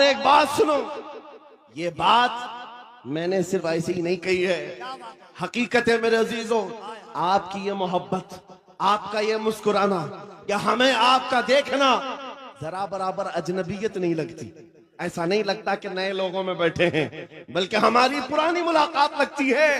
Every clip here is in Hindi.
और एक बात सुनो, ये बात मैंने सिर्फ ऐसे ही नहीं कही है, हकीकत है मेरे अजीजों। आपकी ये मोहब्बत, आपका ये मुस्कुराना या हमें आपका देखना जरा बराबर अजनबियत नहीं लगती। ऐसा नहीं लगता कि नए लोगों में बैठे हैं, बल्कि हमारी पुरानी मुलाकात लगती है।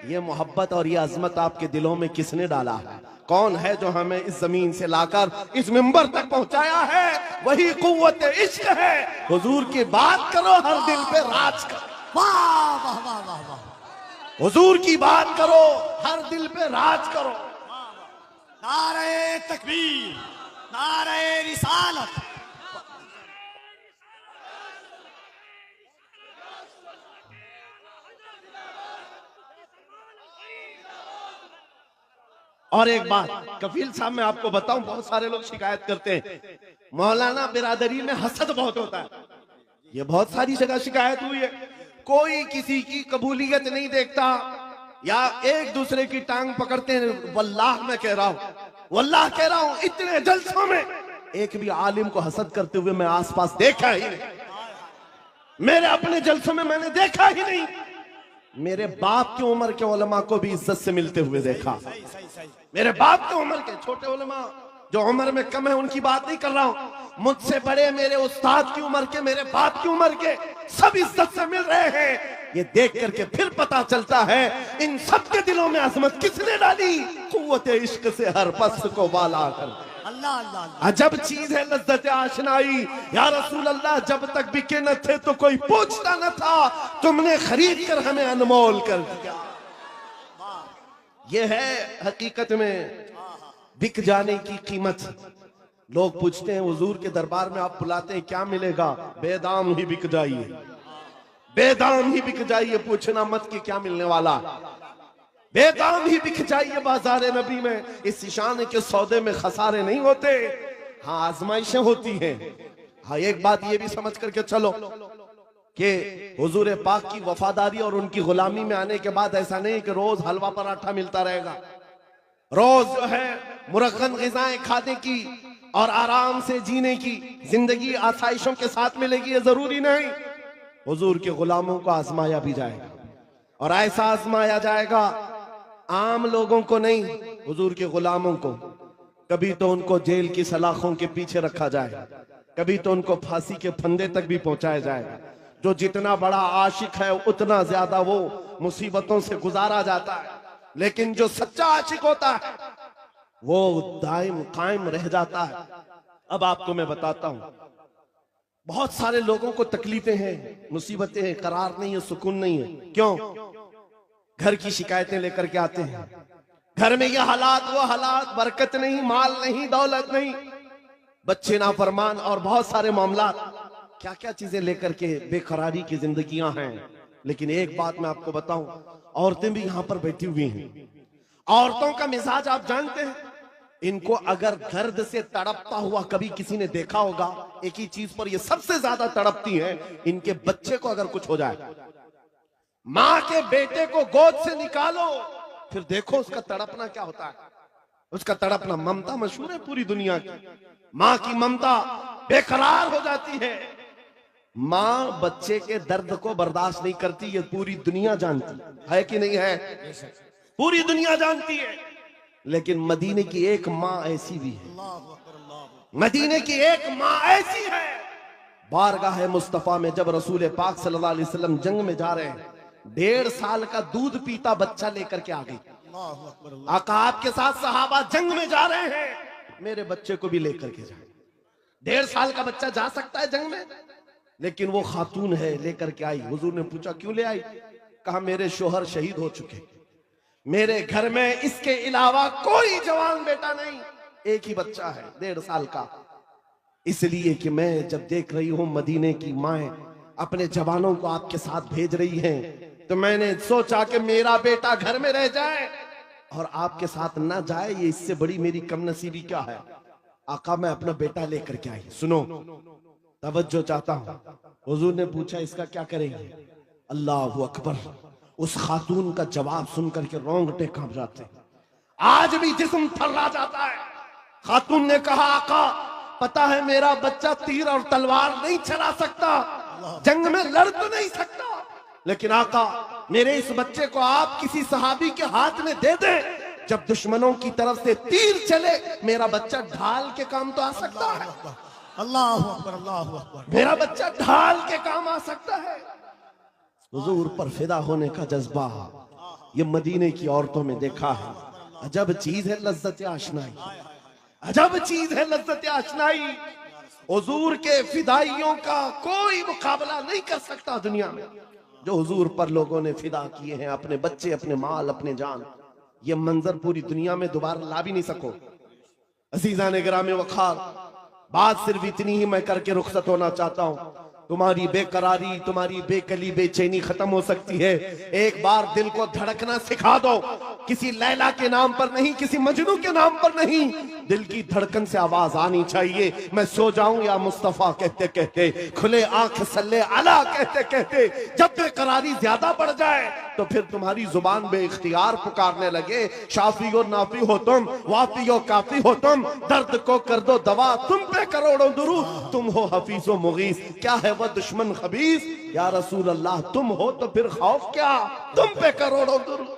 ये मोहब्बत और ये अजमत आपके दिलों में किसने डाला है? कौन है जो हमें इस जमीन से लाकर इस मिंबर तक पहुंचाया है? वही कुव्वत इश्क है। हुजूर की बात करो, हर दिल पे राज करो। वाह वाह वाह वाह वाह। हुजूर की बात करो, हर दिल पे राज करो। नारे तकबीर, नारे रिसालत। और एक बात कफील साहब मैं आपको बताऊं, बहुत सारे लोग शिकायत करते हैं मौलाना बिरादरी में हसद बहुत होता है। ये बहुत सारी जगह शिकायत हुई है, कोई किसी की कबूलियत नहीं देखता या एक दूसरे की टांग पकड़ते हैं। वल्लाह मैं कह रहा हूं, वल्लाह कह रहा हूं, इतने जलसों में एक भी आलिम को हसद करते हुए मैं आसपास देखा ही नहीं। मेरे अपने जलसों में मैंने देखा ही नहीं। मेरे बाप की उम्र के उलमा को भी इज्जत से मिलते हुए देखा। मेरे बाप की उम्र के छोटे उलमा जो उम्र में कम है उनकी बात नहीं कर रहा हूं, मुझसे बड़े मेरे उस्ताद की उम्र के, मेरे बाप की उम्र के सब इज्जत से मिल रहे हैं। ये देख करके फिर पता चलता है इन सब के दिलों में अजमत किसने डाली? कुव्वत इश्क से हर पस्त को वाला कर। अल्लाह अल्लाह अल्लाह। अजब चीज है लज्जत आशनाई। या रसूल अल्लाह, जब तक बिके न थे तो कोई पूछता न था, तुमने खरीद कर हमें अनमोल कर दिया। ये है हकीकत में बिक जाने की कीमत। लोग पूछते हैं हुजूर के दरबार में आप बुलाते हैं क्या मिलेगा? बेदाम ही बिक जाइए, बेदाम ही बिक जाइए। पूछना मत कि क्या मिलने वाला, बेदाम ही बिक जाइए बाजार नबी में। इस शान के सौदे में खसारे नहीं होते, हाँ आजमाइशें होती हैं। हाँ एक बात ये भी समझ करके चलो कि हुजूर पाक की वफादारी और उनकी गुलामी में आने के बाद ऐसा नहीं कि रोज हलवा पराठा मिलता रहेगा। रोज जो है मुरक्कन ग़िज़ाएं खाने की और आराम से जीने की जिंदगी आसाइशों के साथ मिलेगी, ये जरूरी नहीं। हुजूर के गुलामों को आजमाया भी जाएगा और ऐसा आजमाया जाएगा आम लोगों को नहीं, हुजूर के गुलामों को। कभी तो उनको जेल की सलाखों के पीछे रखा जाए, कभी तो उनको फांसी के फंदे तक भी पहुंचाया जाएगा। जो जितना बड़ा आशिक है उतना ज्यादा वो मुसीबतों से गुजारा जाता है, लेकिन जो सच्चा आशिक होता है वो दायम कायम रह जाता है। अब आपको मैं बताता हूं, बहुत सारे लोगों को तकलीफें हैं, मुसीबतें हैं, करार नहीं है, सुकून नहीं है। क्यों? घर की शिकायतें लेकर के आते हैं, घर में ये हालात वो हालात, बरकत नहीं, माल नहीं, दौलत नहीं, बच्चे नाफरमान और बहुत सारे मामला, क्या क्या चीजें लेकर के बेकरारी की जिंदगियां हैं। लेकिन एक बात मैं आपको बताऊं, औरतें भी यहां पर बैठी हुई हैं। औरतों का मिजाज आप जानते हैं, इनको अगर गर्द से तड़पता हुआ कभी किसी ने देखा होगा, एक ही चीज पर ये सबसे ज्यादा तड़पती हैं, इनके बच्चे को अगर कुछ हो जाए। माँ के बेटे को गोद से निकालो, फिर देखो उसका तड़पना क्या होता है। उसका तड़पना, ममता मशहूर है पूरी दुनिया की, माँ की ममता बेकरार हो जाती है। माँ बच्चे के दर्द को बर्दाश्त नहीं करती, ये पूरी दुनिया जानती है कि नहीं है? पूरी दुनिया जानती है। लेकिन मदीने की एक माँ ऐसी भी है, मदीने की एक माँ ऐसी है। बारगाह मुस्तफा में जब रसूल पाक सल्लल्लाहु अलैहि वसल्लम जंग में जा रहे हैं, 1.5 साल का दूध पीता बच्चा लेकर के आ गई। आका आपके साथ सहाबा जंग में जा रहे हैं, मेरे बच्चे को भी लेकर के जाए। 1.5 साल का बच्चा जा सकता है जंग में? लेकिन वो खातून है, लेकर के आई। हुजूर ने पूछा क्यों ले आई? कहा मेरे शोहर शहीद हो चुके, मेरे घर में इसके अलावा कोई जवान बेटा नहीं, एक ही बच्चा है 1.5 साल का। इसलिए कि मैं जब देख रही हूं मदीने की माएं अपने जवानों को आपके साथ भेज रही हैं, तो मैंने सोचा कि मेरा बेटा घर में रह जाए और आपके साथ ना जाए, ये इससे बड़ी मेरी कमनसीबी क्या है। आका मैं अपना बेटा लेकर के आई। सुनो, तवज्जो चाहता हूं। हुजूर ने पूछा इसका क्या करेंगे? अल्लाहु अकबर। उस खातून का जवाब सुनकर के रोंगटे कांप जाते, आज भी जिस्म थर्रा जाता है। खातून ने कहा आका पता है मेरा बच्चा तीर और तलवार नहीं चला सकता, जंग में लड़ तो नहीं सकता, लेकिन आका मेरे इस बच्चे को आप किसी सहाबी के हाथ में दे दें, जब दुश्मनों की तरफ से तीर चले मेरा बच्चा ढाल के काम तो आ सकता है। अल्लाह अकबर, अल्लाह अकबर। मेरा बच्चा ढाल के काम आ सकता है। हुजूर पर फिदा होने का जज्बा ये मदीने की औरतों में देखा है। अजब चीज है लज्जत आशनाई, अजब चीज है लज्जत आशनाई। हुजूर के फिदाइयों का कोई मुकाबला नहीं कर सकता दुनिया में। जो हुजूर पर लोगों ने फिदा किए हैं, अपने बच्चे, अपने माल, अपने जान, ये मंजर पूरी दुनिया में दोबारा ला भी नहीं सको। अजीजा ने गिरामे वखार, बात सिर्फ इतनी ही मैं करके रुखसत होना चाहता हूं। तुम्हारी बेकरारी, तुम्हारी बेकली, बेचैनी खत्म हो सकती है। एक बार दिल को धड़कना सिखा दो, किसी लैला के नाम पर नहीं, किसी मजनू के नाम पर नहीं, दिल की धड़कन से आवाज आनी चाहिए। मैं सो जाऊं या मुस्तफा कहते कहते, खुले आंख सल्ले अला कहते कहते। जब बेकरारी ज्यादा बढ़ जाए तो फिर तुम्हारी जुबान बेइख्तियार पुकारने लगे, शाफी और नाफी हो तुम, वाफी और काफी हो तुम, दर्द को कर दो दवा, तुम पे करोड़ों दुरूद, तुम हो हफीजो मुगीस, क्या है वह दुश्मन खबीस, या रसूल अल्लाह तुम हो तो फिर खौफ क्या, तुम पे करोड़ों दुरूद।